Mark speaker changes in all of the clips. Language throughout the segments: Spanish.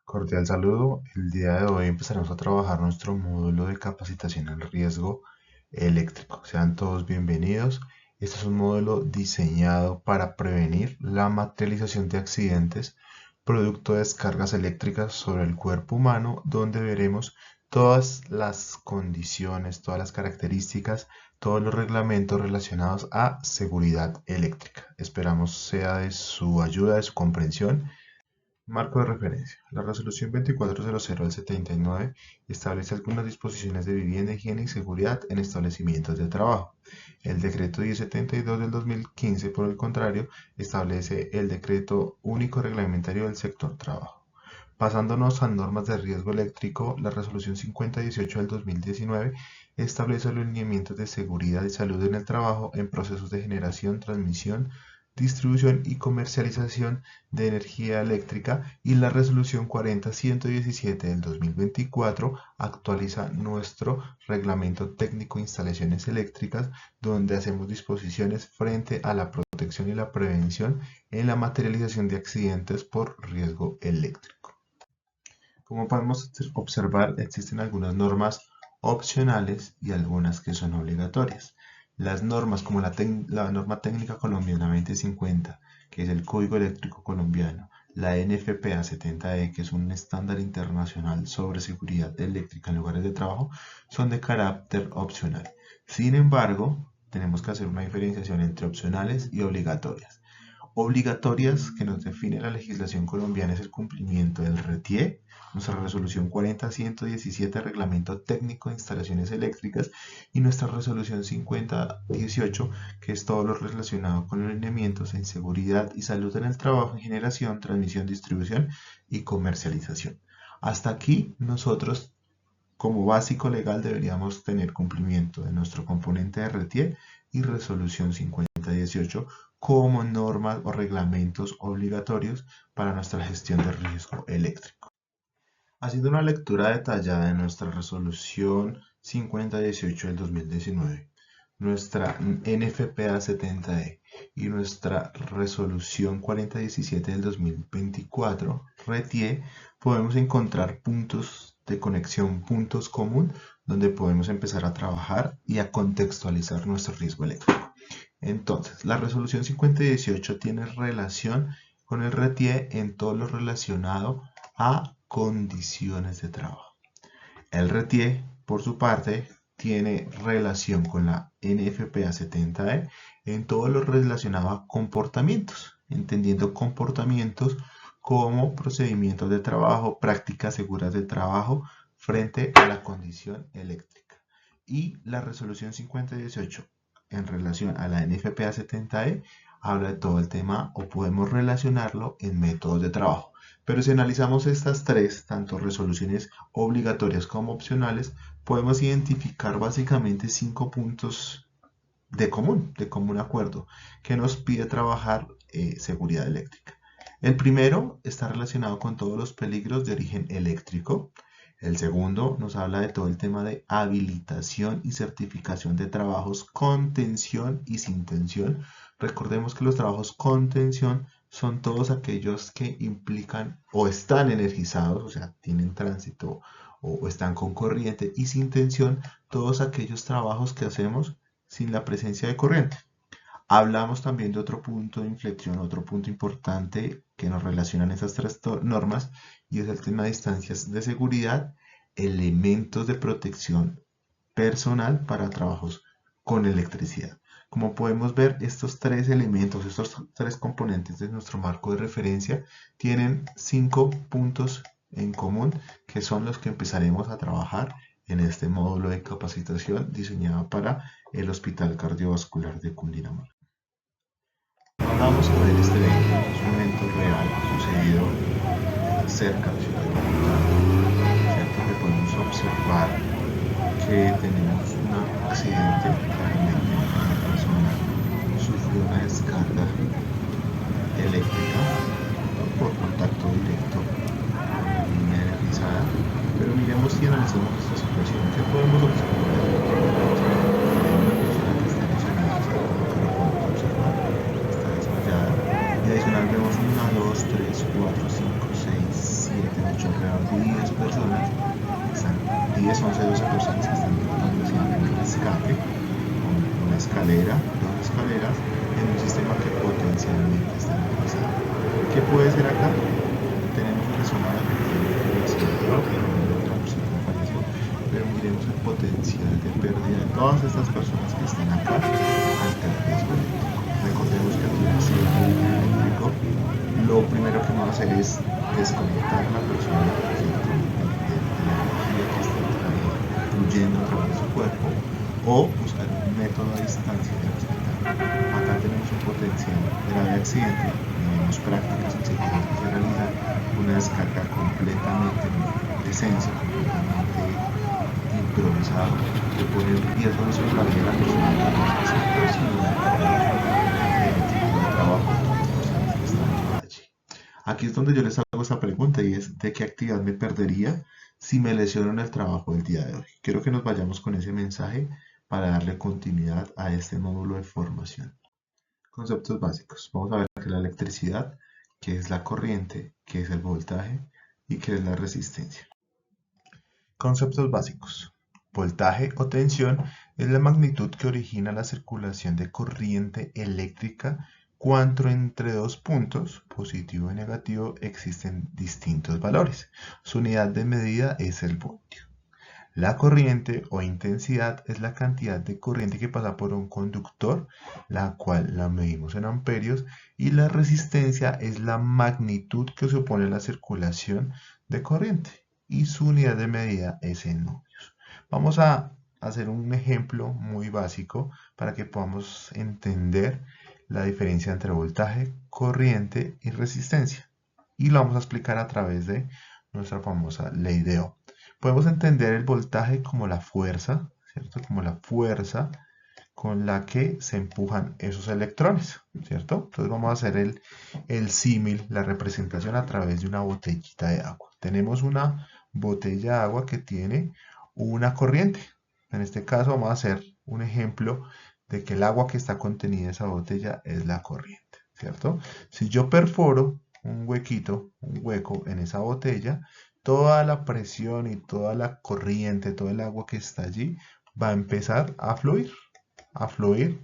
Speaker 1: Cordial saludo. El día de hoy empezaremos a trabajar nuestro módulo de capacitación en riesgo eléctrico. Sean todos bienvenidos. Este es un módulo diseñado para prevenir la materialización de accidentes producto de descargas eléctricas sobre el cuerpo humano, donde veremos todas las condiciones, todas las características, todos los reglamentos relacionados a seguridad eléctrica. Esperamos sea de su ayuda, de su comprensión. Marco de referencia. La Resolución 2400 del 79 establece algunas disposiciones de vivienda, higiene y seguridad en establecimientos de trabajo. El Decreto 1072 del 2015, por el contrario, establece el Decreto Único Reglamentario del Sector Trabajo. Pasándonos a normas de riesgo eléctrico, la Resolución 5018 del 2019 establece los lineamientos de seguridad y salud en el trabajo en procesos de generación, transmisión, distribución y comercialización de energía eléctrica, y la Resolución 40117 del 2024 actualiza nuestro Reglamento Técnico de Instalaciones Eléctricas, donde hacemos disposiciones frente a la protección y la prevención en la materialización de accidentes por riesgo eléctrico. Como podemos observar, existen algunas normas opcionales y algunas que son obligatorias. Las normas como la norma técnica colombiana 2050, que es el Código Eléctrico Colombiano, la NFPA 70E, que es un estándar internacional sobre seguridad eléctrica en lugares de trabajo, son de carácter opcional. Sin embargo, tenemos que hacer una diferenciación entre opcionales y obligatorias. Obligatorias que nos define la legislación colombiana es el cumplimiento del RETIE, nuestra resolución 40117, Reglamento Técnico de Instalaciones Eléctricas, y nuestra resolución 5018, que es todo lo relacionado con los lineamientos en seguridad y salud en el trabajo, en generación, transmisión, distribución y comercialización. Hasta aquí nosotros, como básico legal, deberíamos tener cumplimiento de nuestro componente de RETIE y resolución 5018 como normas o reglamentos obligatorios para nuestra gestión de riesgo eléctrico. Haciendo una lectura detallada de nuestra resolución 5018 del 2019, nuestra NFPA 70E y nuestra resolución 4017 del 2024, RETIE, podemos encontrar puntos de conexión, puntos común, donde podemos empezar a trabajar y a contextualizar nuestro riesgo eléctrico. Entonces, la resolución 5018 tiene relación con el RETIE en todo lo relacionado a condiciones de trabajo. El RETIE, por su parte, tiene relación con la NFPA 70E en todo lo relacionado a comportamientos, entendiendo comportamientos como procedimientos de trabajo, prácticas seguras de trabajo frente a la condición eléctrica. Y la resolución 5018 en relación a la NFPA 70E habla de todo el tema, o podemos relacionarlo en métodos de trabajo. Pero si analizamos estas tres, tanto resoluciones obligatorias como opcionales, podemos identificar básicamente 5 puntos de común acuerdo, que nos pide trabajar seguridad eléctrica. El primero está relacionado con todos los peligros de origen eléctrico. El segundo nos habla de todo el tema de habilitación y certificación de trabajos con tensión y sin tensión. Recordemos que los trabajos con tensión son todos aquellos que implican o están energizados, o sea, tienen tránsito o están con corriente, y sin tensión, todos aquellos trabajos que hacemos sin la presencia de corriente. Hablamos también de otro punto de inflexión, otro punto importante que nos relacionan esas tres normas, y es el tema de distancias de seguridad, elementos de protección personal para trabajos con electricidad. Como podemos ver, estos tres elementos, estos tres componentes de nuestro marco de referencia tienen 5 puntos en común, que son los que empezaremos a trabajar en este módulo de capacitación diseñado para el Hospital Cardiovascular de Cundinamarca. Vamos a ver este evento, es un evento real sucedido cerca de Ciudad de Bogotá, ¿cierto? Que podemos observar que tenemos un accidente, claramente una persona sufrió una descarga eléctrica, ¿no?, por contacto directo con la línea energizada. Pero miremos y analicemos esta situación. ¿Qué podemos observar? Una persona que está lesionada, que lo podemos observar, está desmayada. Y adicional vemos 1, 2, 3, 4, 5, 6, 7, 8 de 10 personas, están 10, 11, 12 personas que están tratando de hacer el rescate con una escalera, dos escaleras, en un sistema que potencialmente está energizado. ¿Qué puede ser acá? Tenemos una zona de accidentado, la persona no falleció, pero miremos el potencial de pérdida de todas estas personas que están acá ante el riesgo eléctrico. Recordemos que ante un accidente eléctrico, lo primero que vamos a hacer es desconectar a la persona, ¿cierto?, de la energía que está fluyendo a través de su cuerpo, o buscar un método a distancia de rescatar. Acá tenemos un potencial grave accidente, tenemos prácticas en seguridad que se realizan, una descarga completamente de censo, completamente improvisado, que pone en riesgo no solo la vida de la persona que nos necesita, sino el equipo de trabajo de todas las personas que están allí. Aquí es donde yo les hago esta pregunta y es: ¿de qué actividad me perdería si me lesiono en el trabajo del día de hoy? Quiero que nos vayamos con ese mensaje para darle continuidad a este módulo de formación. Conceptos básicos. Vamos a ver qué es la electricidad, qué es la corriente, qué es el voltaje y qué es la resistencia. Conceptos básicos. Voltaje o tensión es la magnitud que origina la circulación de corriente eléctrica cuando entre dos puntos, positivo y negativo, existen distintos valores. Su unidad de medida es el voltio. La corriente o intensidad es la cantidad de corriente que pasa por un conductor, la cual la medimos en amperios, y la resistencia es la magnitud que se opone a la circulación de corriente, y su unidad de medida es en ohmios. Vamos a hacer un ejemplo muy básico para que podamos entender la diferencia entre voltaje, corriente y resistencia. Y lo vamos a explicar a través de nuestra famosa ley de Ohm. Podemos entender el voltaje como la fuerza, ¿cierto? Como la fuerza con la que se empujan esos electrones, ¿cierto? Entonces vamos a hacer el símil, la representación a través de una botellita de agua. Tenemos una botella de agua que tiene una corriente. En este caso vamos a hacer un ejemplo de que el agua que está contenida en esa botella es la corriente, ¿cierto? Si yo perforo un huequito, un hueco en esa botella, toda la presión y toda la corriente, todo el agua que está allí va a empezar a fluir, a fluir,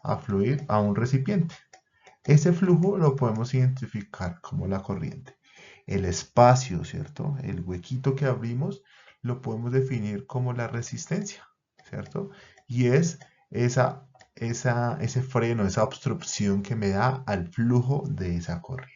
Speaker 1: a fluir a un recipiente. Ese flujo lo podemos identificar como la corriente. El espacio, ¿cierto? El huequito que abrimos lo podemos definir como la resistencia, ¿cierto? Y es ese freno, esa obstrucción que me da al flujo de esa corriente.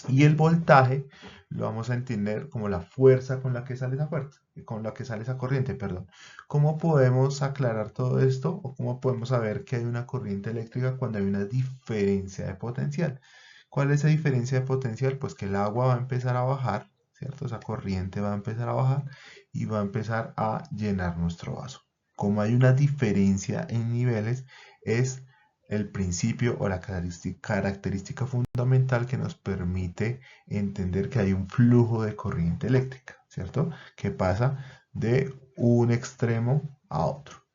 Speaker 1: Y el voltaje lo vamos a entender como la fuerza con la que sale esa fuerza, con la que sale esa corriente, perdón. ¿Cómo podemos aclarar todo esto o cómo podemos saber que hay una corriente eléctrica cuando hay una diferencia de potencial? ¿Cuál es esa diferencia de potencial? Pues que el agua va a empezar a bajar, ¿cierto? Esa corriente va a empezar a bajar y va a empezar a llenar nuestro vaso. Como hay una diferencia en niveles, es el principio o la característica fundamental que nos permite entender que hay un flujo de corriente eléctrica, ¿cierto? Que pasa de un extremo a otro.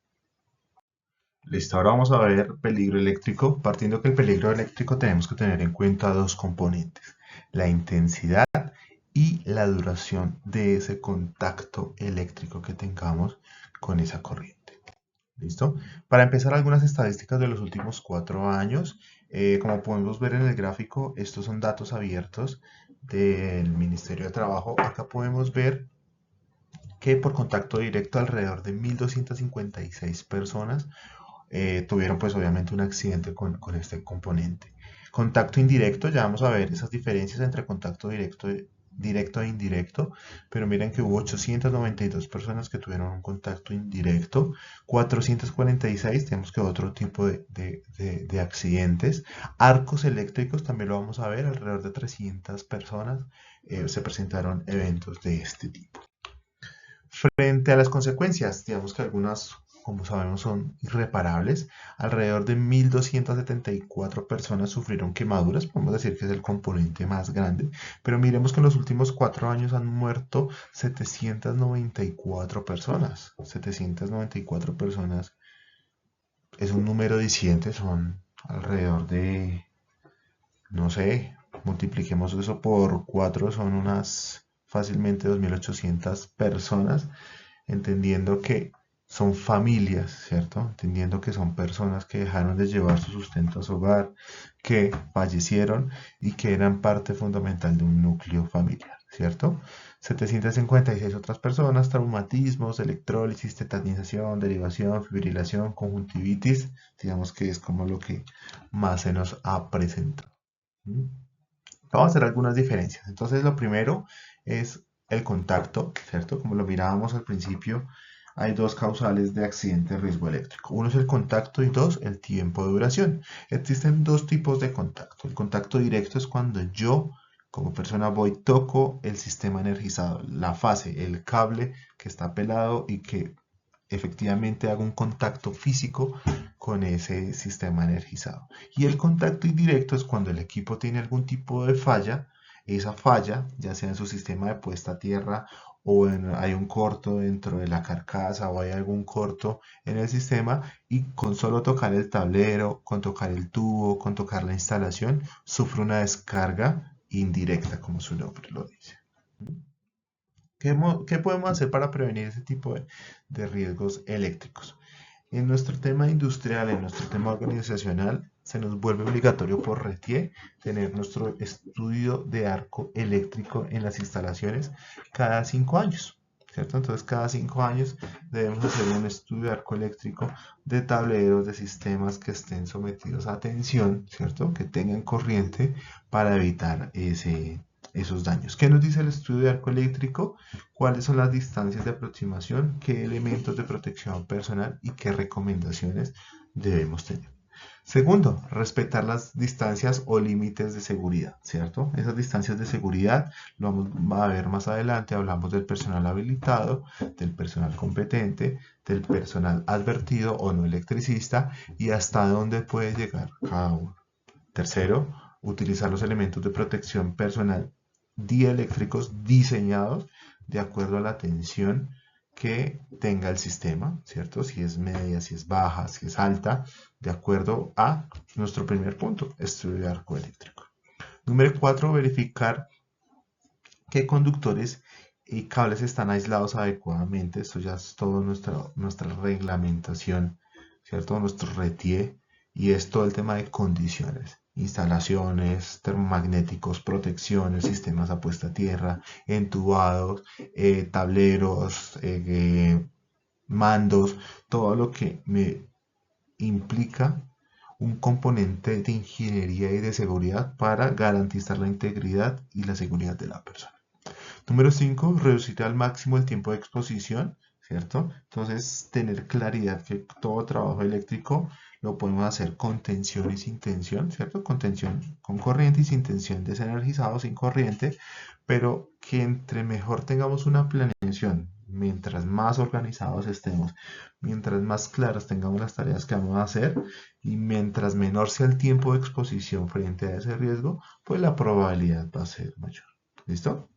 Speaker 1: Listo, ahora vamos a ver peligro eléctrico. Partiendo que el peligro eléctrico tenemos que tener en cuenta dos componentes: la intensidad y la duración de ese contacto eléctrico que tengamos con esa corriente. ¿Listo? Para empezar, algunas estadísticas de los últimos 4 años. Como podemos ver en el gráfico, estos son datos abiertos del Ministerio de Trabajo. Acá podemos ver que por contacto directo alrededor de 1.256 personas tuvieron pues obviamente un accidente con este componente. Contacto indirecto, ya vamos a ver esas diferencias entre contacto directo e indirecto, pero miren que hubo 892 personas que tuvieron un contacto indirecto, 446 tenemos que otro tipo de accidentes. Arcos eléctricos también lo vamos a ver, alrededor de 300 personas se presentaron eventos de este tipo. Frente a las consecuencias, digamos que algunas, como sabemos, son irreparables. Alrededor de 1.274 personas sufrieron quemaduras, podemos decir que es el componente más grande, pero miremos que en los últimos 4 años han muerto 794 personas. 794 personas es un número disidente, son alrededor de, no sé, multipliquemos eso por 4, son unas fácilmente 2.800 personas, entendiendo que son familias, ¿cierto? Entendiendo que son personas que dejaron de llevar su sustento a su hogar, que fallecieron y que eran parte fundamental de un núcleo familiar, ¿cierto? 756 otras personas, traumatismos, electrólisis, tetanización, derivación, fibrilación, conjuntivitis, digamos que es como lo que más se nos ha presentado. ¿Mm? Vamos a hacer algunas diferencias. Entonces, lo primero es el contacto, ¿cierto? Como lo mirábamos al principio, hay dos causales de accidente de riesgo eléctrico. Uno es el contacto y dos, el tiempo de duración. Existen dos tipos de contacto. El contacto directo es cuando yo, como persona, voy, toco el sistema energizado, la fase, el cable que está pelado y que efectivamente hago un contacto físico con ese sistema energizado. Y el contacto indirecto es cuando el equipo tiene algún tipo de falla, esa falla, ya sea en su sistema de puesta a tierra o hay un corto dentro de la carcasa o hay algún corto en el sistema y con solo tocar el tablero, con tocar el tubo, con tocar la instalación, sufre una descarga indirecta, como su nombre lo dice. ¿Qué podemos hacer para prevenir ese tipo de riesgos eléctricos? En nuestro tema industrial, en nuestro tema organizacional, se nos vuelve obligatorio por RETIE tener nuestro estudio de arco eléctrico en las instalaciones cada 5 años, ¿cierto? Entonces, cada 5 años debemos hacer un estudio de arco eléctrico de tableros, de sistemas que estén sometidos a tensión, ¿cierto? Que tengan corriente para evitar esos daños. ¿Qué nos dice el estudio de arco eléctrico? ¿Cuáles son las distancias de aproximación? ¿Qué elementos de protección personal y qué recomendaciones debemos tener? Segundo, respetar las distancias o límites de seguridad, ¿cierto? Esas distancias de seguridad lo vamos a ver más adelante. Hablamos del personal habilitado, del personal competente, del personal advertido o no electricista y hasta dónde puede llegar cada uno. Tercero, utilizar los elementos de protección personal dieléctricos diseñados de acuerdo a la tensión que tenga el sistema, ¿cierto? Si es media, si es baja, si es alta, de acuerdo a nuestro primer punto, estudio de arco eléctrico. Número 4, verificar qué conductores y cables están aislados adecuadamente. Esto ya es toda nuestra reglamentación, ¿cierto? Nuestro RETIE y es todo el tema de condiciones. Instalaciones, termomagnéticos, protecciones, sistemas a puesta a tierra, entubados, tableros, mandos, todo lo que me implica un componente de ingeniería y de seguridad para garantizar la integridad y la seguridad de la persona. Número 5, reducir al máximo el tiempo de exposición, ¿cierto? Entonces, tener claridad que todo trabajo eléctrico lo podemos hacer con tensión y sin tensión, ¿cierto? Con tensión con corriente y sin tensión desenergizado, sin corriente, pero que entre mejor tengamos una planeación, mientras más organizados estemos, mientras más claras tengamos las tareas que vamos a hacer y mientras menor sea el tiempo de exposición frente a ese riesgo, pues la probabilidad va a ser mayor. ¿Listo?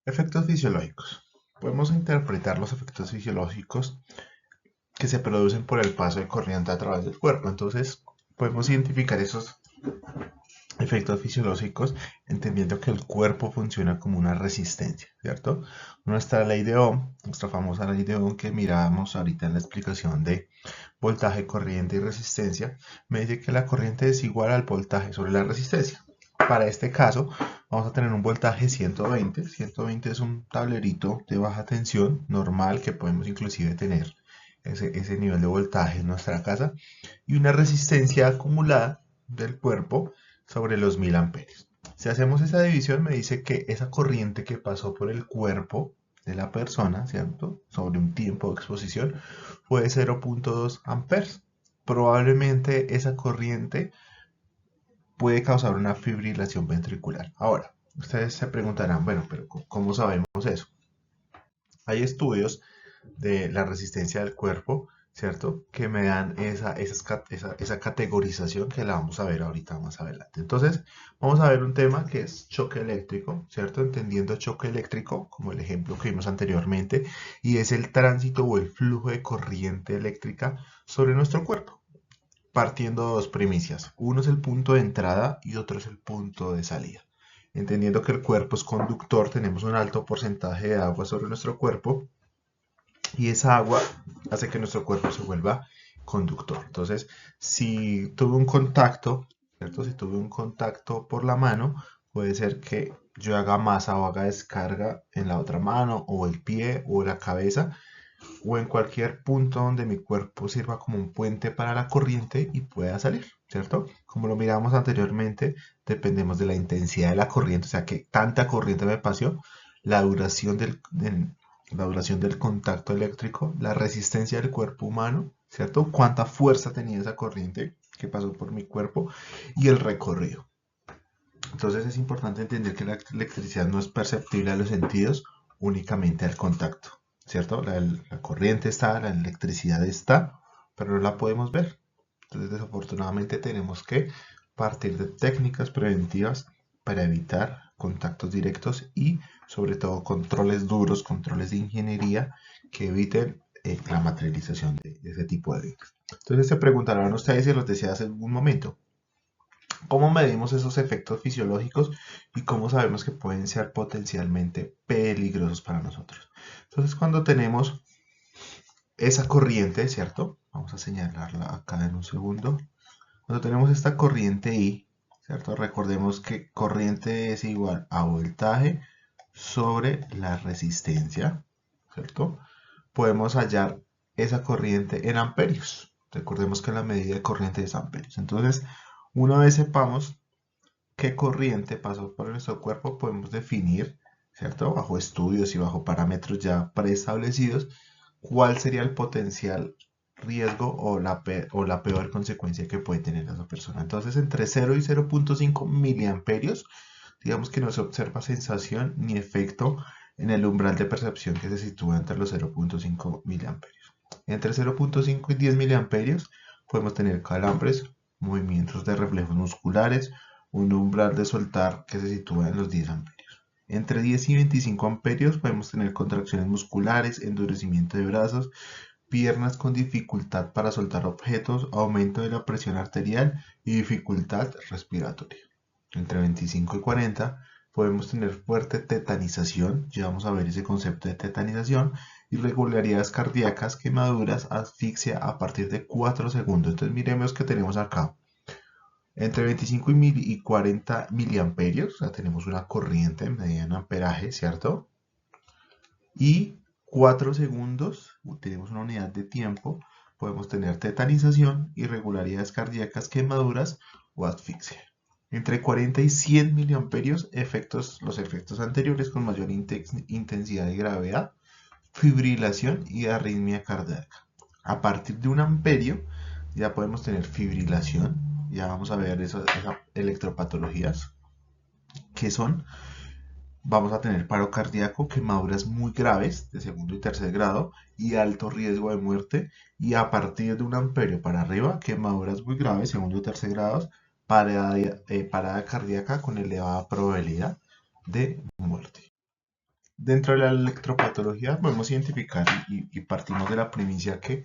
Speaker 1: Efectos fisiológicos. Podemos interpretar los efectos fisiológicos que se producen por el paso de corriente a través del cuerpo. Entonces, podemos identificar esos efectos fisiológicos entendiendo que el cuerpo funciona como una resistencia, ¿cierto? Nuestra ley de Ohm, nuestra famosa ley de Ohm que mirábamos ahorita en la explicación de voltaje, corriente y resistencia, me dice que la corriente es igual al voltaje sobre la resistencia. Para este caso, vamos a tener un voltaje 120. 120 es un tablerito de baja tensión normal que podemos inclusive tener ese nivel de voltaje en nuestra casa y una resistencia acumulada del cuerpo sobre los 1000 amperios. Si hacemos esa división, me dice que esa corriente que pasó por el cuerpo de la persona, ¿cierto? Sobre un tiempo de exposición, fue 0.2 amperes. Probablemente esa corriente puede causar una fibrilación ventricular. Ahora, ustedes se preguntarán, bueno, pero ¿cómo sabemos eso? Hay estudios de la resistencia del cuerpo, ¿cierto? Que me dan esa categorización que la vamos a ver ahorita más adelante. Entonces, vamos a ver un tema que es choque eléctrico, ¿cierto? Entendiendo choque eléctrico, como el ejemplo que vimos anteriormente, y es el tránsito o el flujo de corriente eléctrica sobre nuestro cuerpo. partiendo de dos premisas. Uno es el punto de entrada y otro es el punto de salida. Entendiendo que el cuerpo es conductor, tenemos un alto porcentaje de agua sobre nuestro cuerpo y esa agua hace que nuestro cuerpo se vuelva conductor. Entonces, si tuve un contacto, ¿cierto? Si tuve un contacto por la mano, puede ser que yo haga masa o haga descarga en la otra mano o el pie o la cabeza o en cualquier punto donde mi cuerpo sirva como un puente para la corriente y pueda salir, ¿cierto? Como lo miramos anteriormente, dependemos de la intensidad de la corriente, o sea, que tanta corriente me pasó, la duración la duración del contacto eléctrico, la resistencia del cuerpo humano, ¿cierto? Cuánta fuerza tenía esa corriente que pasó por mi cuerpo y el recorrido. Entonces es importante entender que la electricidad no es perceptible a los sentidos, únicamente al contacto, ¿cierto? La corriente está, la electricidad está, pero no la podemos ver. Entonces desafortunadamente tenemos que partir de técnicas preventivas para evitar contactos directos y sobre todo controles duros, controles de ingeniería que eviten la materialización de ese tipo de eventos. Entonces se preguntarán ustedes, y los decía hace un momento, ¿cómo medimos esos efectos fisiológicos y cómo sabemos que pueden ser potencialmente peligrosos para nosotros? Entonces, cuando tenemos esa corriente, ¿cierto? Vamos a señalarla acá en un segundo. Cuando tenemos esta corriente I, ¿cierto? Recordemos que corriente es igual a voltaje sobre la resistencia, ¿cierto? Podemos hallar esa corriente en amperios. Recordemos que la medida de corriente es amperios. Entonces, una vez sepamos qué corriente pasó por nuestro cuerpo, podemos definir, ¿cierto? Bajo estudios y bajo parámetros ya preestablecidos, cuál sería el potencial riesgo o la peor consecuencia que puede tener esa persona. Entonces, entre 0 y 0.5 miliamperios, digamos que no se observa sensación ni efecto en el umbral de percepción que se sitúa entre los 0.5 miliamperios. Entre 0.5 y 10 miliamperios podemos tener calambres, movimientos de reflejos musculares, un umbral de soltar que se sitúa en los 10 amperios. Entre 10 y 25 amperios podemos tener contracciones musculares, endurecimiento de brazos, piernas con dificultad para soltar objetos, aumento de la presión arterial y dificultad respiratoria. Entre 25 y 40 podemos tener fuerte tetanización, ya vamos a ver ese concepto de tetanización, irregularidades cardíacas, quemaduras, asfixia a partir de 4 segundos. Entonces miremos que tenemos acá entre 25 y 40 miliamperios, o sea, tenemos una corriente medida en amperaje, ¿cierto? Y 4 segundos, tenemos una unidad de tiempo, podemos tener tetanización, irregularidades cardíacas, quemaduras o asfixia. Entre 40 y 100 miliamperios, los efectos anteriores con mayor intensidad y gravedad, fibrilación y arritmia cardíaca. A partir de un amperio ya podemos tener fibrilación, ya vamos a ver esas electropatologías que son, vamos a tener paro cardíaco, quemaduras muy graves de segundo y tercer grado y alto riesgo de muerte, y a partir de un amperio para arriba, quemaduras muy graves, segundo y tercer grados, parada cardíaca con elevada probabilidad de muerte. Dentro de la electropatología podemos identificar y partimos de la primicia que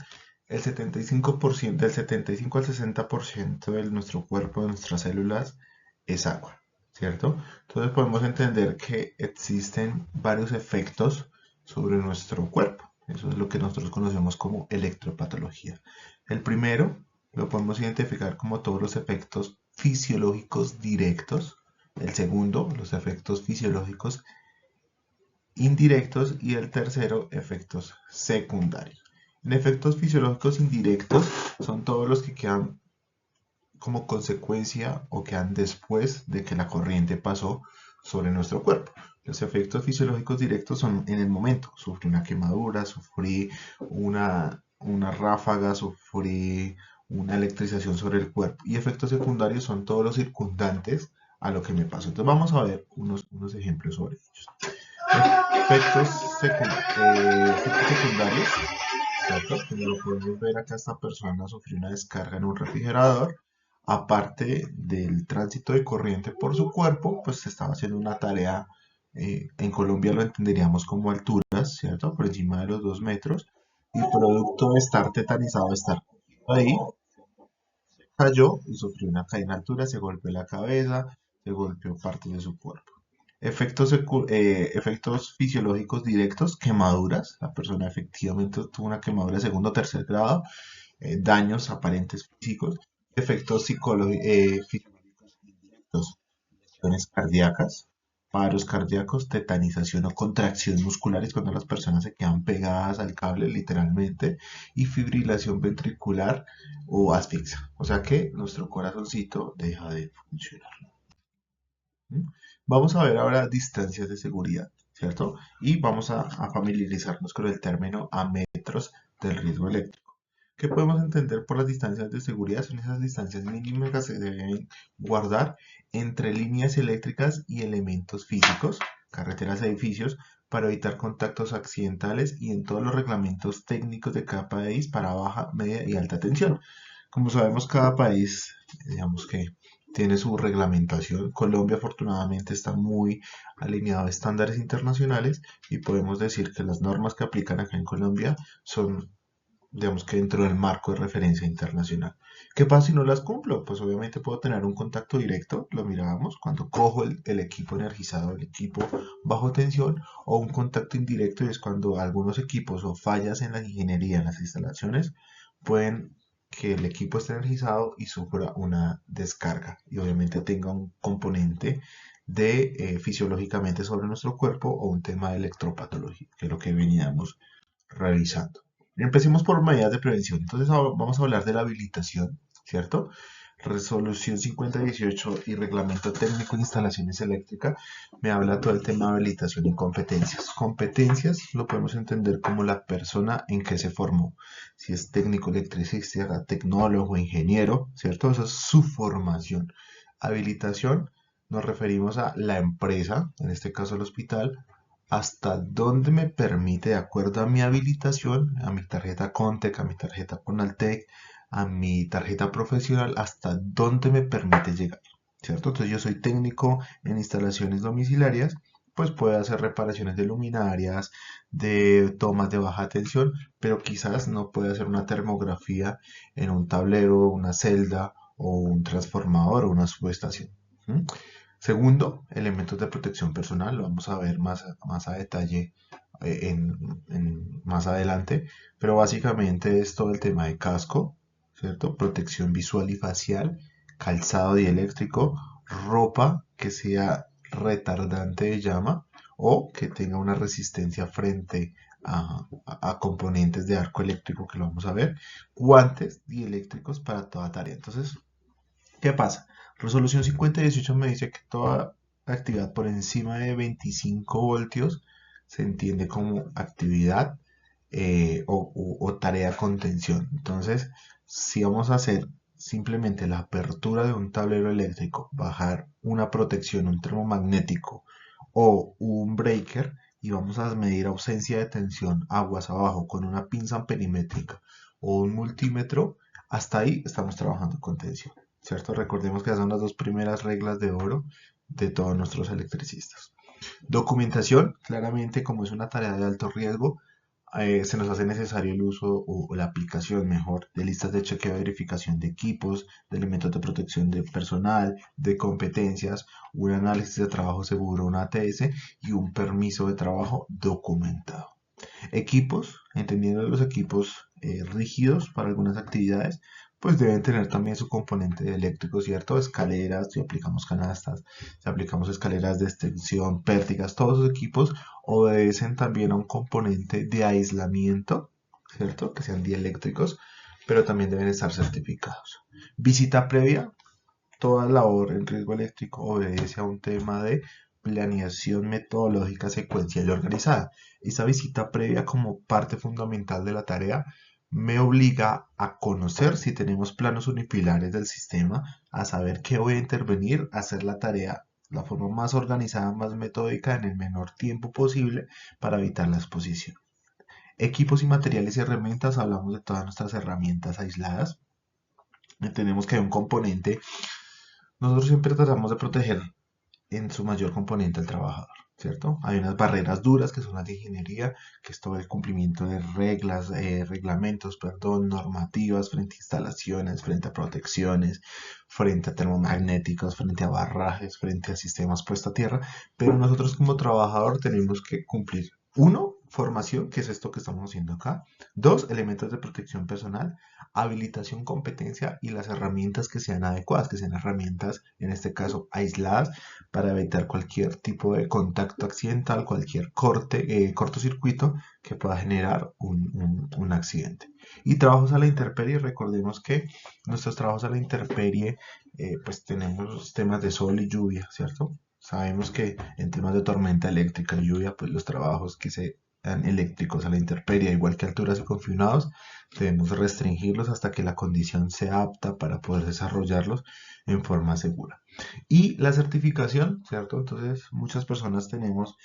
Speaker 1: el 75%, del 75 al 60% de nuestro cuerpo, de nuestras células, es agua, ¿cierto? Entonces podemos entender que existen varios efectos sobre nuestro cuerpo. Eso es lo que nosotros conocemos como electropatología. El primero lo podemos identificar como todos los efectos fisiológicos directos. El segundo, los efectos fisiológicos indirectos, y el tercero, efectos secundarios. En efectos fisiológicos indirectos son todos los que quedan como consecuencia o quedan después de que la corriente pasó sobre nuestro cuerpo. Los efectos fisiológicos directos son en el momento. Sufrí una quemadura, sufrí una ráfaga, sufrí una electrización sobre el cuerpo. Y efectos secundarios son todos los circundantes a lo que me pasó. Entonces vamos a ver unos ejemplos sobre ellos. Efectos secundarios, ¿cierto? Como lo podemos ver acá, esta persona sufrió una descarga en un refrigerador. Aparte del tránsito de corriente por su cuerpo, pues estaba haciendo una tarea, en Colombia lo entenderíamos como alturas, ¿cierto? Por encima de los 2 metros. Y producto de estar tetanizado, de estar ahí, cayó y sufrió una caída en altura, se golpeó la cabeza, se golpeó partes de su cuerpo. Efectos fisiológicos directos, quemaduras. La persona efectivamente tuvo una quemadura de segundo o tercer grado, daños aparentes físicos. Efectos fisiológicos indirectos, lesiones cardíacas, paros cardíacos, tetanización o contracción musculares cuando las personas se quedan pegadas al cable literalmente, y fibrilación ventricular o asfixia. O sea que nuestro corazoncito deja de funcionar. ¿Mm? Vamos a ver ahora distancias de seguridad, ¿cierto? Y vamos a familiarizarnos con el término a metros del riesgo eléctrico. ¿Qué podemos entender por las distancias de seguridad? Son esas distancias mínimas que se deben guardar entre líneas eléctricas y elementos físicos, carreteras, edificios, para evitar contactos accidentales y en todos los reglamentos técnicos de cada país para baja, media y alta tensión. Como sabemos, cada país, digamos que tiene su reglamentación. Colombia afortunadamente está muy alineado a estándares internacionales y podemos decir que las normas que aplican acá en Colombia son, digamos que dentro del marco de referencia internacional. ¿Qué pasa si no las cumplo? Pues obviamente puedo tener un contacto directo, lo mirábamos, cuando cojo el equipo energizado, el equipo bajo tensión, o un contacto indirecto, y es cuando algunos equipos o fallas en la ingeniería, en las instalaciones, pueden que el equipo esté energizado y sufra una descarga y obviamente tenga un componente de fisiológicamente sobre nuestro cuerpo o un tema de electropatología, que es lo que veníamos revisando. Empecemos por medidas de prevención. Entonces vamos a hablar de la habilitación, ¿cierto? Resolución 5018 y Reglamento Técnico de Instalaciones Eléctricas me habla todo el tema de habilitación y competencias. Competencias lo podemos entender como la persona en que se formó. Si es técnico electricista, tecnólogo, ingeniero, ¿cierto? Esa es su formación. Habilitación nos referimos a la empresa, en este caso el hospital, hasta dónde me permite, de acuerdo a mi habilitación, a mi tarjeta Contec, a mi tarjeta Conaltec, a mi tarjeta profesional, hasta dónde me permite llegar, ¿cierto? Entonces yo soy técnico en instalaciones domiciliarias, pues puedo hacer reparaciones de luminarias, de tomas de baja tensión, pero quizás no puedo hacer una termografía en un tablero, una celda o un transformador o una subestación. ¿Mm? Segundo, elementos de protección personal, lo vamos a ver más a detalle más adelante, pero básicamente es todo el tema de casco, ¿cierto? Protección visual y facial, calzado dieléctrico, ropa que sea retardante de llama o que tenga una resistencia frente a componentes de arco eléctrico, que lo vamos a ver, guantes dieléctricos para toda tarea. Entonces, ¿qué pasa? Resolución 5018 me dice que toda actividad por encima de 25 voltios se entiende como actividad o tarea con tensión. Entonces, si vamos a hacer simplemente la apertura de un tablero eléctrico, bajar una protección, un termomagnético o un breaker, y vamos a medir ausencia de tensión aguas abajo con una pinza perimétrica o un multímetro, hasta ahí estamos trabajando con tensión, ¿cierto? Recordemos que son las dos primeras reglas de oro de todos nuestros electricistas. Documentación, claramente como es una tarea de alto riesgo, se nos hace necesario el uso o la aplicación mejor de listas de chequeo de verificación de equipos, de elementos de protección de personal, de competencias, un análisis de trabajo seguro, un ATS y un permiso de trabajo documentado. Equipos, entendiendo los equipos rígidos para algunas actividades, pues deben tener también su componente eléctrico, ¿cierto? Escaleras, si aplicamos canastas, si aplicamos escaleras de extensión, pértigas, todos los equipos obedecen también a un componente de aislamiento, ¿cierto? Que sean dieléctricos, pero también deben estar certificados. Visita previa, toda labor en riesgo eléctrico obedece a un tema de planeación metodológica secuencial y organizada. Esa visita previa como parte fundamental de la tarea me obliga a conocer si tenemos planos unipilares del sistema, a saber qué voy a intervenir, a hacer la tarea de la forma más organizada, más metódica, en el menor tiempo posible para evitar la exposición. Equipos y materiales y herramientas, hablamos de todas nuestras herramientas aisladas. Entendemos que hay un componente. Nosotros siempre tratamos de proteger en su mayor componente al trabajador, ¿cierto? Hay unas barreras duras que son las de ingeniería, que es todo el cumplimiento de reglas, reglamentos, perdón, normativas frente a instalaciones, frente a protecciones, frente a termomagnéticos, frente a barrajes, frente a sistemas puesta a tierra, pero nosotros como trabajador tenemos que cumplir. Uno, formación, que es esto que estamos haciendo acá. Dos, elementos de protección personal, habilitación, competencia y las herramientas que sean adecuadas, que sean herramientas, en este caso, aisladas para evitar cualquier tipo de contacto accidental, cualquier cortocircuito que pueda generar un accidente. Y trabajos a la intemperie, recordemos que nuestros trabajos a la intemperie, pues tenemos temas de sol y lluvia, ¿cierto? Sabemos que en temas de tormenta eléctrica y lluvia, pues los trabajos que se dan eléctricos a la intemperie, igual que alturas y confinados, debemos restringirlos hasta que la condición sea apta para poder desarrollarlos en forma segura. Y la certificación, ¿cierto? Entonces, muchas personas tenemos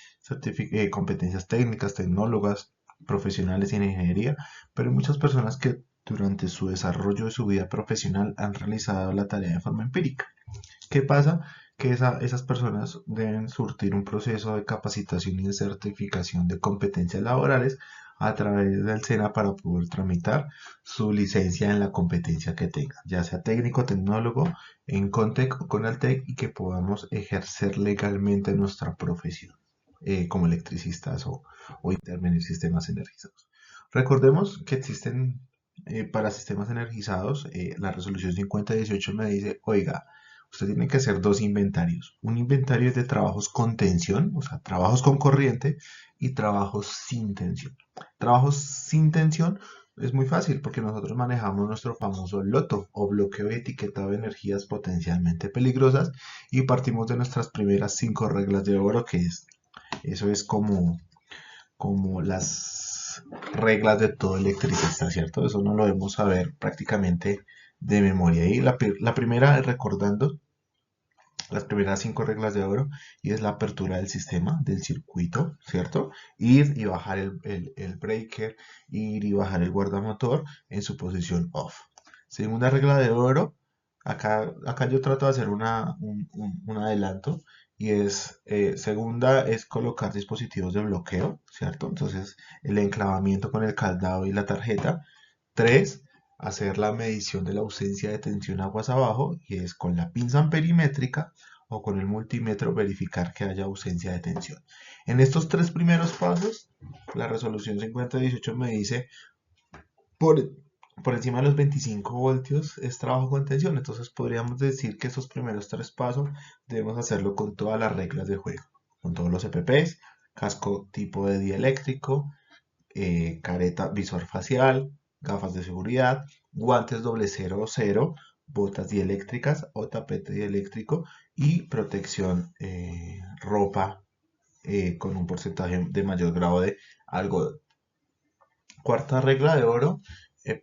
Speaker 1: competencias técnicas, tecnólogas, profesionales en ingeniería, pero hay muchas personas que durante su desarrollo de su vida profesional han realizado la tarea de forma empírica. ¿Qué pasa? Que esas personas deben surtir un proceso de capacitación y de certificación de competencias laborales a través del SENA para poder tramitar su licencia en la competencia que tengan, ya sea técnico, tecnólogo, en Contec o Conaltec, y que podamos ejercer legalmente nuestra profesión como electricistas o intervenir sistemas energizados. Recordemos que existen para sistemas energizados, la resolución 5018 me dice, oiga, usted tiene que hacer dos inventarios. Un inventario es de trabajos con tensión, o sea, trabajos con corriente, y trabajos sin tensión. Trabajos sin tensión es muy fácil porque nosotros manejamos nuestro famoso loto o bloqueo etiquetado de energías potencialmente peligrosas y partimos de nuestras primeras 5 reglas de oro, que eso es como las reglas de todo electricista, ¿cierto? Eso no lo debemos saber prácticamente de memoria. Y la primera, recordando las primeras 5 reglas de oro, y es la apertura del sistema, del circuito, ¿cierto? Ir y bajar el breaker, ir y bajar el guardamotor en su posición off. Segunda regla de oro, acá yo trato de hacer un adelanto, y es, segunda es colocar dispositivos de bloqueo, ¿cierto? Entonces, el enclavamiento con el candado y la tarjeta. 3, hacer la medición de la ausencia de tensión aguas abajo, y es con la pinza amperimétrica o con el multímetro verificar que haya ausencia de tensión. En estos 3 primeros pasos, la resolución 5018 me dice por, por encima de los 25 voltios es trabajo con tensión. Entonces podríamos decir que esos primeros 3 pasos debemos hacerlo con todas las reglas de juego, con todos los EPPs, casco tipo de dieléctrico, careta visor facial, gafas de seguridad, guantes doble cero o cero, botas dieléctricas o tapete dieléctrico y protección, ropa con un porcentaje de mayor grado de algodón. Cuarta regla de oro,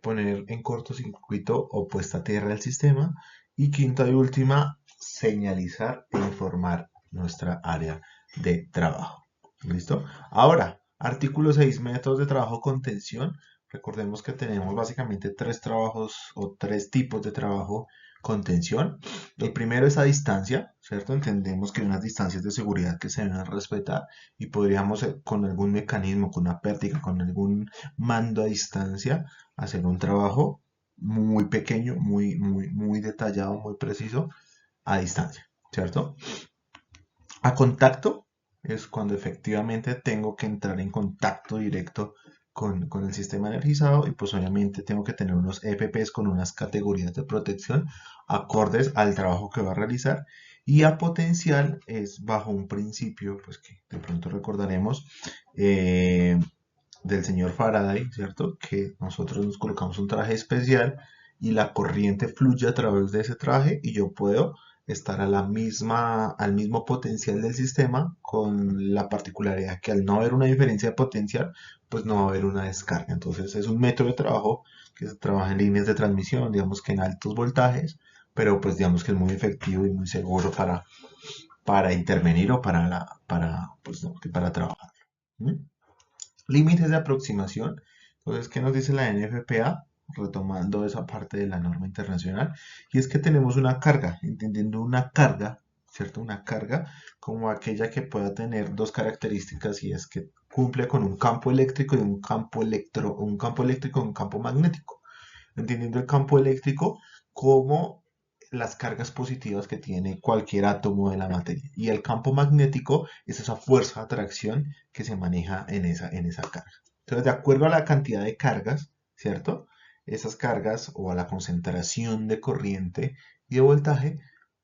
Speaker 1: poner en cortocircuito o puesta a tierra el sistema. Y quinta y última, señalizar e informar nuestra área de trabajo. ¿Listo? Ahora, artículo 6, métodos de trabajo con tensión. Recordemos que tenemos básicamente 3 trabajos o 3 tipos de trabajo con tensión. El primero es a distancia, ¿cierto? Entendemos que hay unas distancias de seguridad que se deben respetar, y podríamos, con algún mecanismo, con una pértiga, con algún mando a distancia, hacer un trabajo muy pequeño, muy detallado, muy preciso a distancia, ¿cierto? A contacto es cuando efectivamente tengo que entrar en contacto directo con el sistema energizado, y pues obviamente tengo que tener unos EPPs con unas categorías de protección acordes al trabajo que va a realizar. Y a potencial es bajo un principio, pues que de pronto recordaremos, del señor Faraday, ¿cierto? Que nosotros nos colocamos un traje especial y la corriente fluye a través de ese traje, y yo puedo estar al mismo potencial del sistema, con la particularidad que al no haber una diferencia de potencial, pues no va a haber una descarga. Entonces es un método de trabajo que se trabaja en líneas de transmisión, digamos que en altos voltajes, pero pues digamos que es muy efectivo y muy seguro para intervenir o para trabajar. ¿Mm? Límites de aproximación. Entonces, ¿qué nos dice la NFPA? Retomando esa parte de la norma internacional, y es que tenemos una carga, entendiendo una carga, ¿cierto? Una carga como aquella que pueda tener dos características y es que cumple con un campo eléctrico y un campo eléctrico y un campo magnético. Entendiendo el campo eléctrico como las cargas positivas que tiene cualquier átomo de la materia. Y el campo magnético es esa fuerza de atracción que se maneja en esa carga. Entonces, de acuerdo a la cantidad de cargas, ¿cierto? Esas cargas o a la concentración de corriente y de voltaje,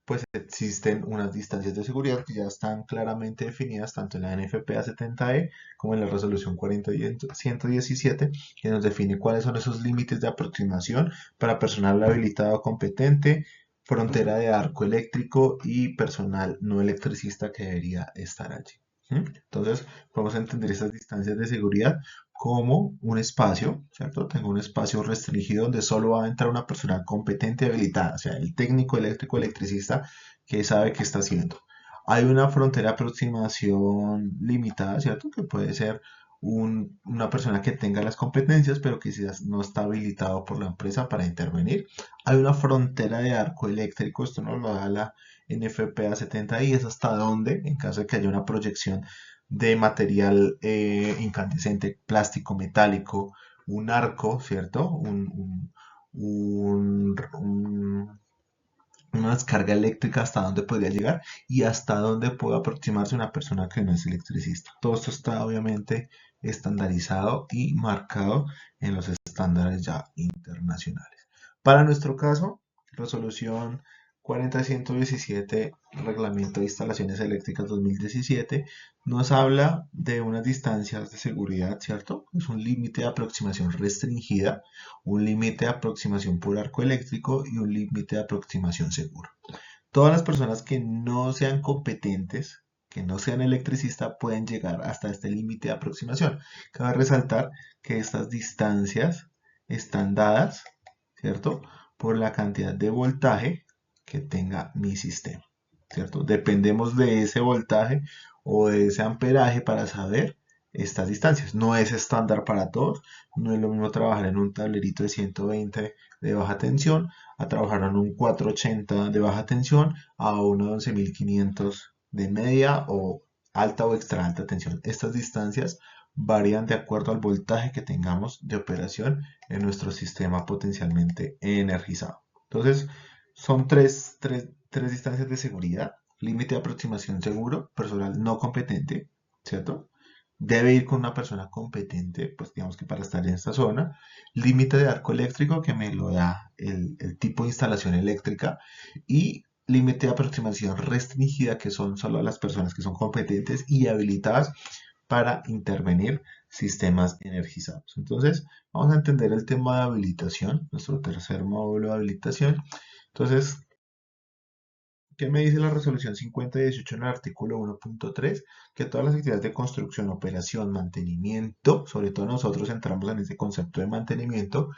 Speaker 1: pues existen unas distancias de seguridad que ya están claramente definidas tanto en la NFPA 70E como en la resolución 40117, que nos define cuáles son esos límites de aproximación para personal habilitado competente, frontera de arco eléctrico y personal no electricista que debería estar allí. Entonces, podemos entender esas distancias de seguridad como un espacio, ¿cierto? Tengo un espacio restringido donde solo va a entrar una persona competente y habilitada, o sea, el técnico eléctrico electricista que sabe qué está haciendo. Hay una frontera de aproximación limitada, ¿cierto? Que puede ser una persona que tenga las competencias, pero que quizás no está habilitado por la empresa para intervenir. Hay una frontera de arco eléctrico, esto nos lo da la NFPA 70 y es hasta donde, en caso de que haya una proyección de material incandescente, plástico, metálico, un arco, ¿cierto? Una descarga eléctrica hasta dónde podría llegar y hasta dónde puede aproximarse una persona que no es electricista. Todo esto está obviamente estandarizado y marcado en los estándares ya internacionales. Para nuestro caso, resolución 40117, Reglamento de Instalaciones Eléctricas 2017, nos habla de unas distancias de seguridad, ¿cierto? Es un límite de aproximación restringida, un límite de aproximación por arco eléctrico y un límite de aproximación seguro. Todas las personas que no sean competentes, que no sean electricistas, pueden llegar hasta este límite de aproximación. Cabe resaltar que estas distancias están dadas, ¿cierto? Por la cantidad de voltaje que tenga mi sistema, ¿cierto? Dependemos de ese voltaje o de ese amperaje para saber estas distancias. No es estándar para todos. No es lo mismo trabajar en un tablerito de 120 de baja tensión a trabajar en un 480 de baja tensión a una 11500 de media o alta o extra alta tensión. Estas distancias varían de acuerdo al voltaje que tengamos de operación en nuestro sistema potencialmente energizado. Entonces, son tres distancias de seguridad. Límite de aproximación seguro, personal no competente, ¿cierto? Debe ir con una persona competente, pues digamos que para estar en esta zona. Límite de arco eléctrico que me lo da el tipo de instalación eléctrica. Y límite de aproximación restringida que son solo las personas que son competentes y habilitadas para intervenir sistemas energizados. Entonces, vamos a entender el tema de habilitación, nuestro tercer módulo de habilitación. Entonces, ¿qué me dice la resolución 5018 en el artículo 1.3? Que todas las actividades de construcción, operación, mantenimiento, sobre todo nosotros entramos en ese concepto de mantenimiento,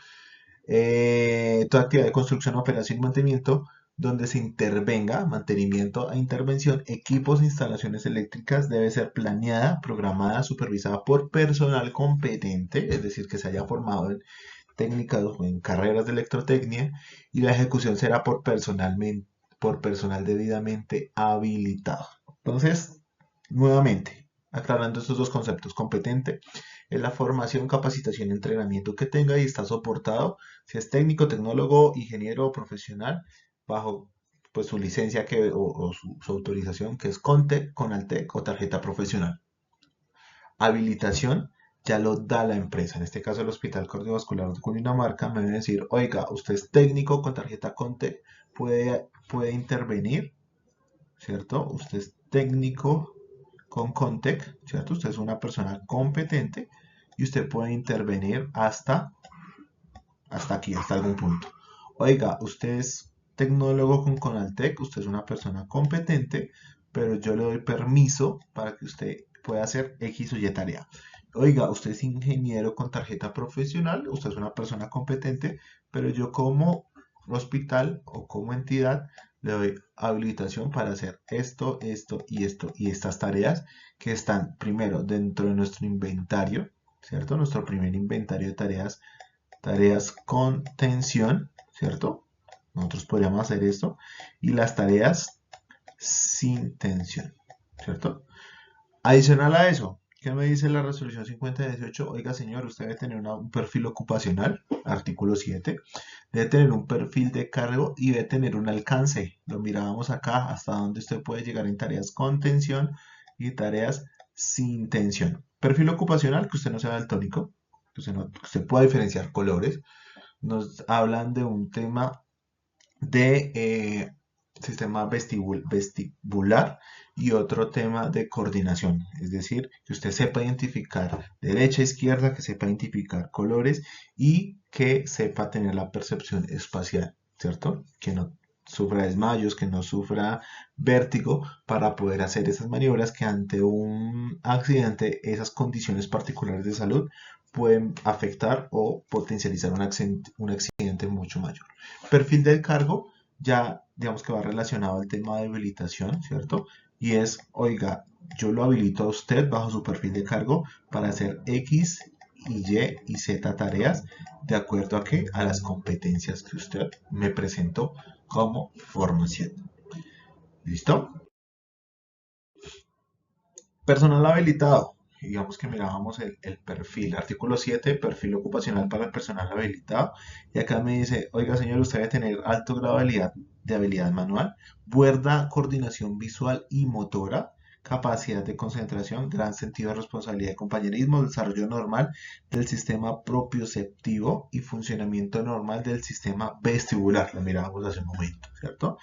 Speaker 1: toda actividad de construcción, operación y mantenimiento donde se intervenga, mantenimiento e intervención, equipos e instalaciones eléctricas debe ser planeada, programada, supervisada por personal competente, es decir, que se haya formado en técnicas o en carreras de electrotecnia y la ejecución será por personal debidamente habilitado. Entonces, nuevamente, aclarando estos dos conceptos, competente es la formación, capacitación y entrenamiento que tenga y está soportado, si es técnico, tecnólogo, ingeniero o profesional, bajo pues su licencia o su autorización que es CONTEC, CONALTEC o tarjeta profesional. Habilitación ya lo da la empresa. En este caso, el Hospital Cardiovascular de Cundinamarca me debe decir, oiga, usted es técnico con tarjeta CONTEC, puede intervenir, ¿cierto? Usted es técnico con CONTEC, ¿cierto? Usted es una persona competente y usted puede intervenir hasta aquí, hasta algún punto. Oiga, usted es tecnólogo con CONALTEC, usted es una persona competente, pero yo le doy permiso para que usted pueda hacer X o Y tarea. Oiga, usted es ingeniero con tarjeta profesional, usted es una persona competente, pero yo como hospital o como entidad le doy habilitación para hacer esto, esto y esto y estas tareas que están primero dentro de nuestro inventario, ¿cierto? Nuestro primer inventario de tareas con tensión, ¿cierto? Nosotros podríamos hacer esto. Y las tareas sin tensión, ¿cierto? Adicional a eso, ¿qué me dice la resolución 5018? Oiga, señor, usted debe tener un perfil ocupacional, artículo 7, debe tener un perfil de cargo y debe tener un alcance. Lo mirábamos acá, hasta donde usted puede llegar en tareas con tensión y tareas sin tensión. Perfil ocupacional, que usted no sea daltónico, que que usted pueda diferenciar colores. Nos hablan de un tema de sistema vestibular y otro tema de coordinación, es decir, que usted sepa identificar derecha, izquierda, que sepa identificar colores y que sepa tener la percepción espacial, ¿cierto? Que no sufra desmayos, que no sufra vértigo para poder hacer esas maniobras que ante un accidente, esas condiciones particulares de salud pueden afectar o potencializar un accidente mucho mayor. Perfil del cargo ya digamos que va relacionado al tema de habilitación, ¿cierto? Y es, oiga, yo lo habilito a usted bajo su perfil de cargo para hacer X y Y y Z tareas de acuerdo a qué, a las competencias que usted me presentó como formación. ¿Listo? Personal habilitado. Digamos que mirábamos el perfil, artículo 7, perfil ocupacional para el personal habilitado. Y acá me dice, oiga señor, usted debe tener alto grado de habilidad manual, buena coordinación visual y motora, capacidad de concentración, gran sentido de responsabilidad y compañerismo, desarrollo normal del sistema propioceptivo y funcionamiento normal del sistema vestibular. Lo mirábamos hace un momento, ¿cierto?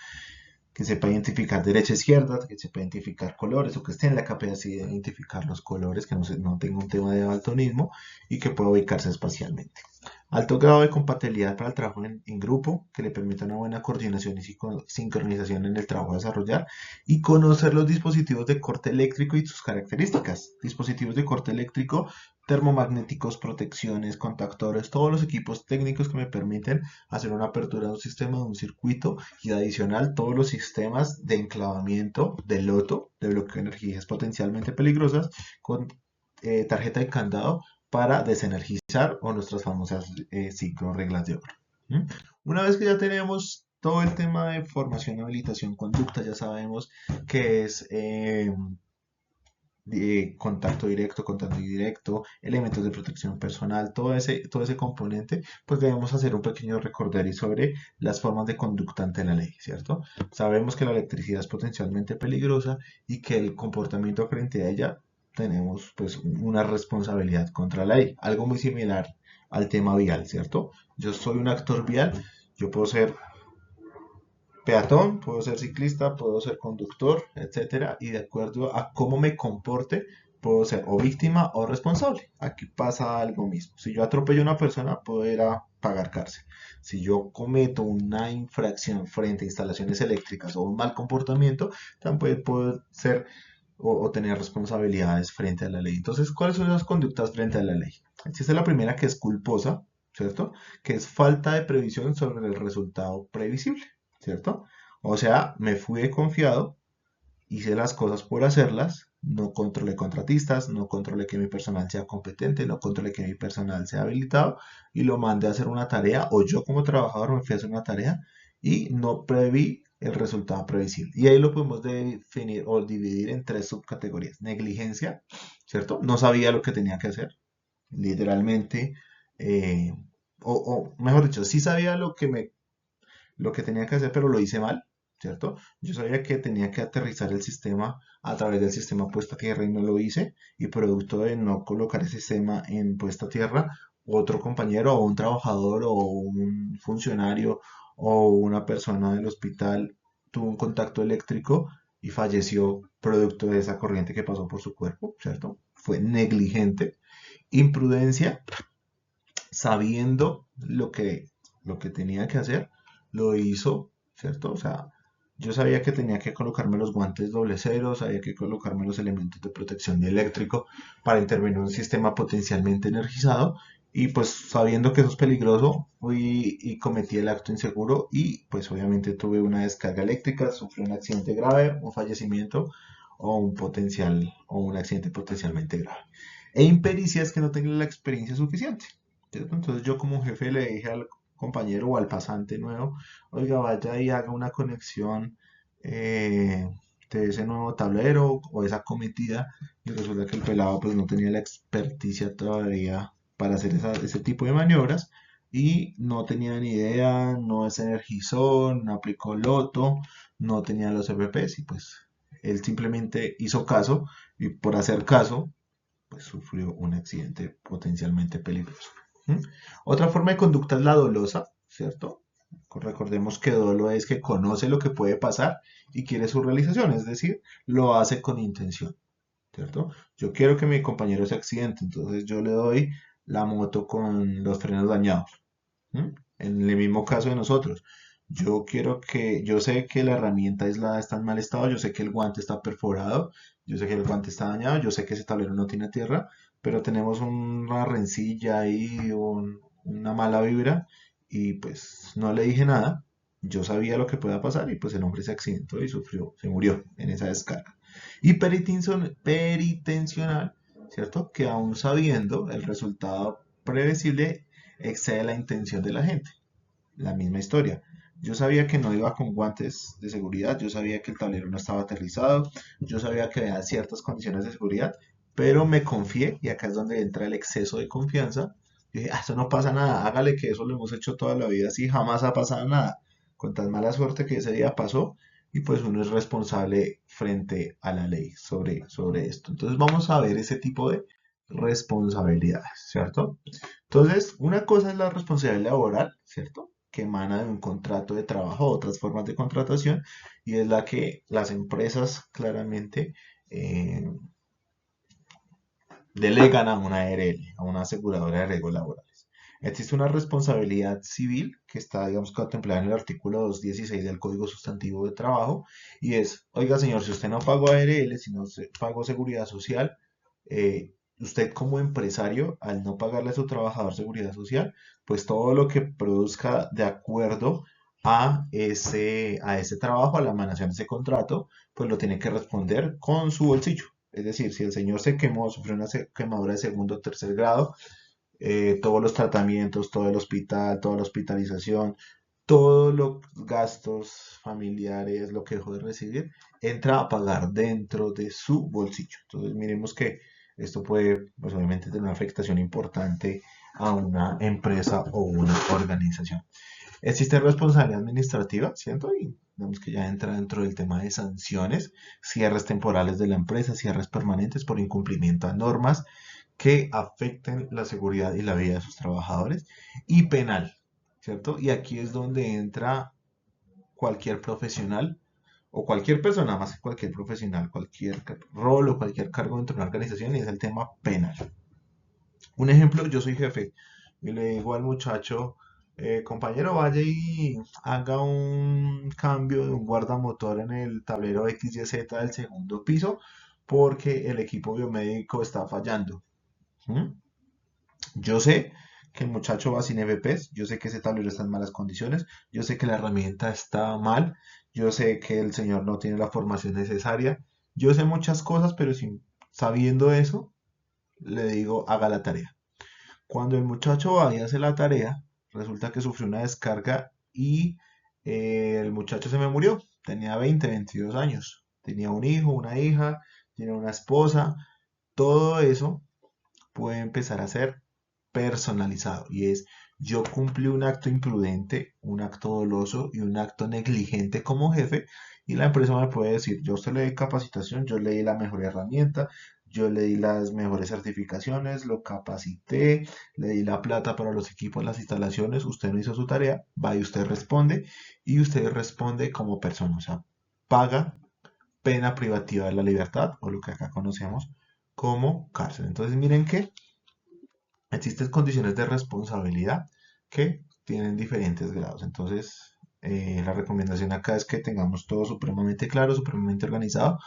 Speaker 1: Que sepa identificar derecha, izquierda, que sepa identificar colores o que esté en la capacidad de identificar los colores, que no tenga un tema de daltonismo y que pueda ubicarse espacialmente. Alto grado de compatibilidad para el trabajo en grupo, que le permita una buena coordinación y sincronización en el trabajo a desarrollar, y conocer los dispositivos de corte eléctrico y sus características. Dispositivos de corte eléctrico, termomagnéticos, protecciones, contactores, todos los equipos técnicos que me permiten hacer una apertura de un sistema, de un circuito, y adicional todos los sistemas de enclavamiento de loto, de bloqueo de energías potencialmente peligrosas, con tarjeta de candado para desenergizar o nuestras famosas 5 reglas de oro. ¿Mm? Una vez que ya tenemos todo el tema de formación, habilitación, conducta, ya sabemos que es contacto indirecto, elementos de protección personal, todo ese componente, pues debemos hacer un pequeño recorderis sobre las formas de conducta ante la ley, ¿cierto? Sabemos que la electricidad es potencialmente peligrosa y que el comportamiento frente a ella tenemos pues una responsabilidad contra la ley, algo muy similar al tema vial, ¿cierto? Yo soy un actor vial, yo puedo ser peatón, puedo ser ciclista, puedo ser conductor, etcétera, y de acuerdo a cómo me comporte, puedo ser o víctima o responsable. Aquí pasa algo mismo. Si yo atropello a una persona, puedo ir a pagar cárcel. Si yo cometo una infracción frente a instalaciones eléctricas o un mal comportamiento, también puedo ser o tener responsabilidades frente a la ley. Entonces, ¿cuáles son las conductas frente a la ley? Existe la primera que es culposa, ¿cierto? Que es falta de previsión sobre el resultado previsible. ¿Cierto? O sea, me fui confiado, hice las cosas por hacerlas, no controlé contratistas, no controlé que mi personal sea competente, no controlé que mi personal sea habilitado y lo mandé a hacer una tarea o yo como trabajador me fui a hacer una tarea y no preví el resultado previsible. Y ahí lo podemos definir o dividir en 3 subcategorías. Negligencia, ¿cierto? No sabía lo que tenía que hacer, literalmente, eh, o mejor dicho, sí sabía lo que tenía que hacer, pero lo hice mal, ¿cierto? Yo sabía que tenía que aterrizar el sistema a través del sistema puesta a tierra y no lo hice, y producto de no colocar el sistema en puesta a tierra, otro compañero o un trabajador o un funcionario o una persona del hospital tuvo un contacto eléctrico y falleció producto de esa corriente que pasó por su cuerpo, ¿cierto? Fue negligente. Imprudencia, sabiendo lo que tenía que hacer, lo hizo, ¿cierto? O sea, yo sabía que tenía que colocarme los guantes doble cero, sabía que colocarme los elementos de protección eléctrico para intervenir en un sistema potencialmente energizado y pues sabiendo que eso es peligroso, fui y cometí el acto inseguro y pues obviamente tuve una descarga eléctrica, sufrí un accidente grave, un fallecimiento o un accidente potencialmente grave. E impericia es que no tenga la experiencia suficiente. ¿Cierto? Entonces yo como jefe le dije al compañero o al pasante nuevo, oiga, vaya y haga una conexión de ese nuevo tablero o esa cometida y resulta que el pelado pues no tenía la experticia todavía para hacer ese tipo de maniobras y no tenía ni idea, no se energizó, no aplicó loto, no tenía los EVPs y pues él simplemente hizo caso y por hacer caso pues sufrió un accidente potencialmente peligroso. ¿Mm? Otra forma de conducta es la dolosa, ¿cierto? Recordemos que dolo es que conoce lo que puede pasar y quiere su realización, es decir, lo hace con intención, ¿cierto? Yo quiero que mi compañero se accidente, entonces yo le doy la moto con los frenos dañados. ¿Mm? En el mismo caso de nosotros, yo sé que la herramienta aislada está en mal estado, yo sé que el guante está perforado, yo sé que el guante está dañado, yo sé que ese tablero no tiene tierra, pero tenemos una rencilla ahí, una mala vibra, y pues no le dije nada. Yo sabía lo que pueda pasar y pues el hombre se accidentó y sufrió, se murió en esa descarga. Y peritencional, ¿cierto? Que aún sabiendo el resultado previsible excede la intención de la gente. La misma historia. Yo sabía que no iba con guantes de seguridad, yo sabía que el tablero no estaba aterrizado, yo sabía que había ciertas condiciones de seguridad, pero me confié, y acá es donde entra el exceso de confianza. Yo dije, eso no pasa nada, hágale que eso lo hemos hecho toda la vida, así jamás ha pasado nada. Con tan mala suerte que ese día pasó, y pues uno es responsable frente a la ley sobre esto. Entonces vamos a ver ese tipo de responsabilidades, ¿cierto? Entonces, una cosa es la responsabilidad laboral, ¿cierto? Que emana de un contrato de trabajo, otras formas de contratación, y es la que las empresas claramente eh, delegan a una ARL, a una aseguradora de riesgos laborales. Existe una responsabilidad civil que está, digamos, contemplada en el artículo 216 del Código Sustantivo de Trabajo, y es, oiga señor, si usted no pagó ARL, si no pagó seguridad social, usted como empresario, al no pagarle a su trabajador seguridad social, pues todo lo que produzca de acuerdo a ese trabajo, a la emanación de ese contrato, pues lo tiene que responder con su bolsillo. Es decir, si el señor se quemó, sufrió una quemadura de segundo o tercer grado, todos los tratamientos, todo el hospital, toda la hospitalización, todos los gastos familiares, lo que dejó de recibir, entra a pagar dentro de su bolsillo. Entonces, miremos que esto puede, pues obviamente, tener una afectación importante a una empresa o una organización. Existe responsabilidad administrativa, ¿cierto? Y digamos que ya entra dentro del tema de sanciones, cierres temporales de la empresa, cierres permanentes por incumplimiento a normas que afecten la seguridad y la vida de sus trabajadores, y penal, ¿cierto? Y aquí es donde entra cualquier profesional o cualquier persona, más que cualquier profesional, cualquier rol o cualquier cargo dentro de una organización, y es el tema penal. Un ejemplo, yo soy jefe y le digo al muchacho, compañero, vaya y haga un cambio de un guardamotor en el tablero XYZ del segundo piso porque el equipo biomédico está fallando. ¿Mm? Yo sé que el muchacho va sin EVPs, yo sé que ese tablero está en malas condiciones, yo sé que la herramienta está mal, yo sé que el señor no tiene la formación necesaria, yo sé muchas cosas, pero sabiendo eso, le digo, haga la tarea. Cuando el muchacho va y hace la tarea, resulta que sufrió una descarga y el muchacho se me murió. Tenía 20, 22 años. Tenía un hijo, una hija, tiene una esposa. Todo eso puede empezar a ser personalizado y es yo cumplí un acto imprudente, un acto doloso y un acto negligente como jefe y la empresa me puede decir, yo a usted le di capacitación, yo le di la mejor herramienta, yo le di las mejores certificaciones, lo capacité, le di la plata para los equipos, las instalaciones, usted no hizo su tarea, va y usted responde como persona, o sea, paga pena privativa de la libertad o lo que acá conocemos como cárcel. Entonces miren que existen condiciones de responsabilidad que tienen diferentes grados. Entonces, la recomendación acá es que tengamos todo supremamente claro, supremamente organizado,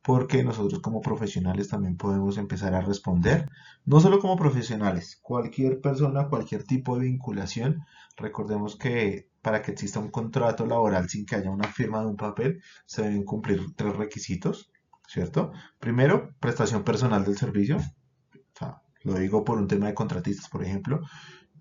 Speaker 1: porque nosotros como profesionales también podemos empezar a responder, no solo como profesionales, cualquier persona, cualquier tipo de vinculación. Recordemos que para que exista un contrato laboral sin que haya una firma de un papel, se deben cumplir tres requisitos, ¿cierto? Primero, prestación personal del servicio, o sea, lo digo por un tema de contratistas, por ejemplo.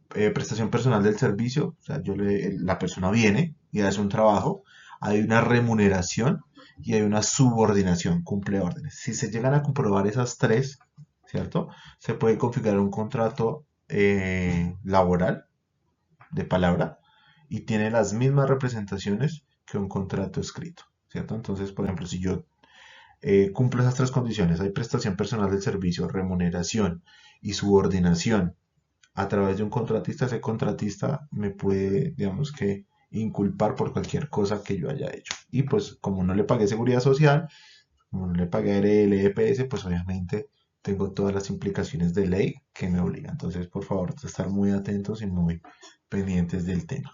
Speaker 1: Prestación personal del servicio, o sea, la persona viene y hace un trabajo, hay una remuneración y hay una subordinación, cumple órdenes. Si se llegan a comprobar esas tres, ¿cierto? Se puede configurar un contrato laboral de palabra y tiene las mismas representaciones que un contrato escrito, ¿cierto? Entonces, por ejemplo, si yo cumplo esas tres condiciones, hay prestación personal del servicio, remuneración y subordinación a través de un contratista, ese contratista me puede, digamos que, inculpar por cualquier cosa que yo haya hecho. Y pues como no le pagué seguridad social, como no le pagué ARL, EPS, pues obviamente tengo todas las implicaciones de ley que me obligan. Entonces, por favor, estar muy atentos y muy pendientes del tema.